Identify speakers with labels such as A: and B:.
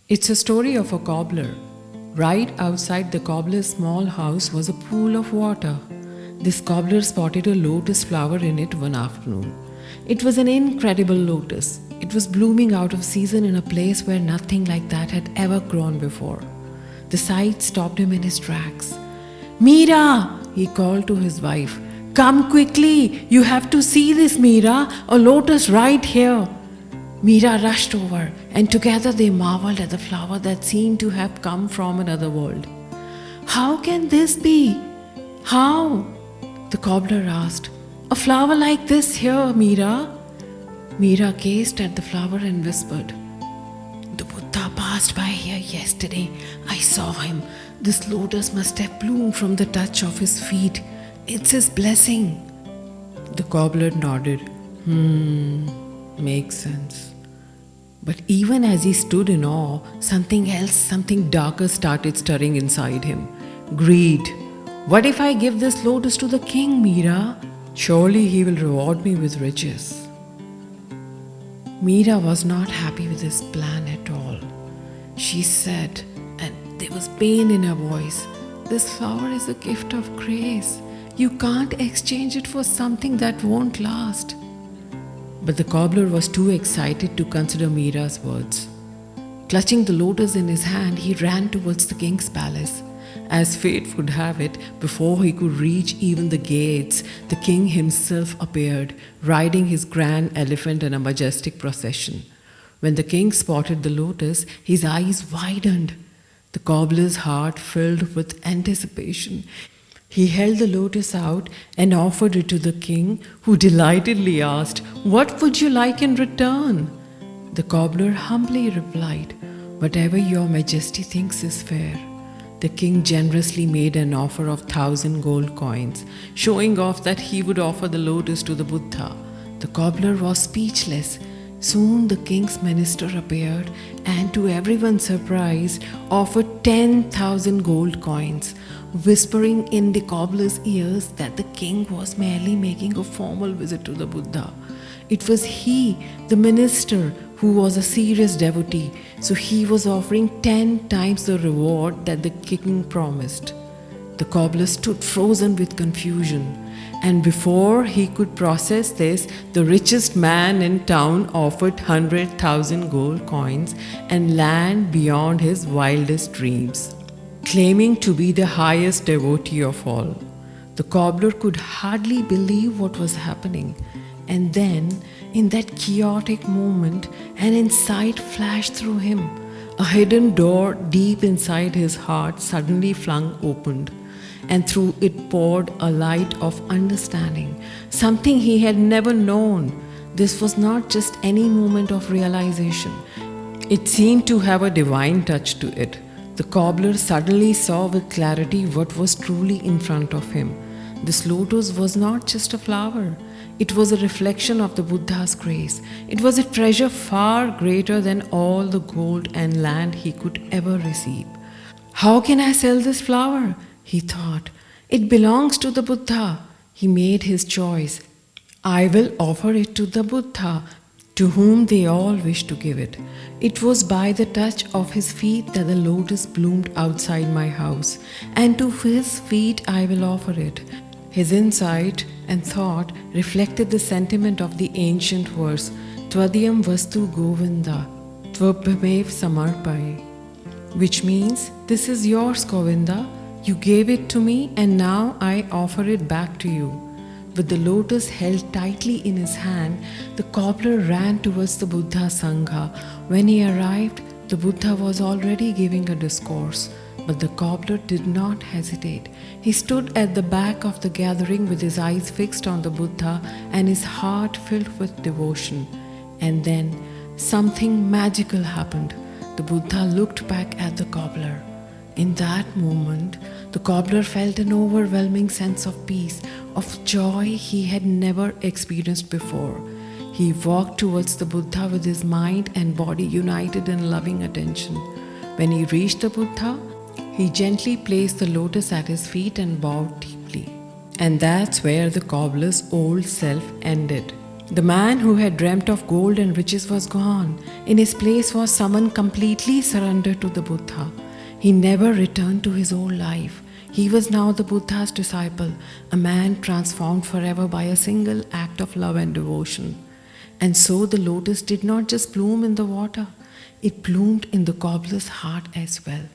A: It's a story of a cobbler. Right outside the cobbler's small house was a pool of water. This cobbler spotted a lotus flower in it one afternoon. It was an incredible lotus. It was blooming out of season in a place where nothing like that had ever grown before. The sight stopped him in his tracks. "Meera!" he called to his wife. "Come quickly! You have to see this, Meera! A lotus right here!" Meera rushed over, and together they marveled at the flower that seemed to have come from another world. "How can this be? How?" the cobbler asked. "A flower like this here, Meera?" Meera gazed at the flower and whispered, "The Buddha passed by here yesterday. I saw him. This lotus must have bloomed from the touch of his feet. It's his blessing." The cobbler nodded. Makes sense. But even as he stood in awe, something darker started stirring inside him. Greed. "What if I give this lotus to the king, Meera? Surely he will reward me with riches." Meera was not happy with his plan at all. She said, and there was pain in her voice, "This flower is a gift of grace. You can't exchange it for something that won't last." But the cobbler was too excited to consider Meera's words. Clutching the lotus in his hand, he ran towards the king's palace. As fate would have it, before he could reach even the gates, the king himself appeared, riding his grand elephant in a majestic procession. When the king spotted the lotus, his eyes widened. The cobbler's heart filled with anticipation. He held the lotus out and offered it to the king, who delightedly asked, "What would you like in return?" The cobbler humbly replied, "Whatever your majesty thinks is fair." The king generously made an offer of 1,000 gold coins, showing off that he would offer the lotus to the Buddha. The cobbler was speechless. Soon the king's minister appeared and, to everyone's surprise, offered 10,000 gold coins, whispering in the cobbler's ears that the king was merely making a formal visit to the Buddha. It was he, the minister, who was a serious devotee, so he was offering 10 times the reward that the king promised. The cobbler stood frozen with confusion, and before he could process this, the richest man in town offered 100,000 gold coins and land beyond his wildest dreams, claiming to be the highest devotee of all. The cobbler could hardly believe what was happening. And then, in that chaotic moment, an insight flashed through him. A hidden door deep inside his heart suddenly flung open, and through it poured a light of understanding, something he had never known. This was not just any moment of realization. It seemed to have a divine touch to it. The cobbler suddenly saw with clarity what was truly in front of him. This lotus was not just a flower. It was a reflection of the Buddha's grace. It was a treasure far greater than all the gold and land he could ever receive. "How can I sell this flower?" he thought. "It belongs to the Buddha." He made his choice. "I will offer it to the Buddha, to whom they all wish to give it. It was by the touch of his feet that the lotus bloomed outside my house, and to his feet I will offer it." His insight and thought reflected the sentiment of the ancient verse, "Tvadiyam vastu Govinda, tvabhamev samarpaye," which means, "This is yours, Govinda. You gave it to me, and now I offer it back to you." With the lotus held tightly in his hand, the cobbler ran towards the Buddha Sangha. When he arrived, the Buddha was already giving a discourse. But the cobbler did not hesitate. He stood at the back of the gathering with his eyes fixed on the Buddha and his heart filled with devotion. And then something magical happened. The Buddha looked back at the cobbler. In that moment, the cobbler felt an overwhelming sense of peace, of joy he had never experienced before. He walked towards the Buddha with his mind and body united in loving attention. When he reached the Buddha, he gently placed the lotus at his feet and bowed deeply. And that's where the cobbler's old self ended. The man who had dreamt of gold and riches was gone. In his place was someone completely surrendered to the Buddha. He never returned to his old life. He was now the Buddha's disciple, a man transformed forever by a single act of love and devotion. And so the lotus did not just bloom in the water, it bloomed in the cobbler's heart as well.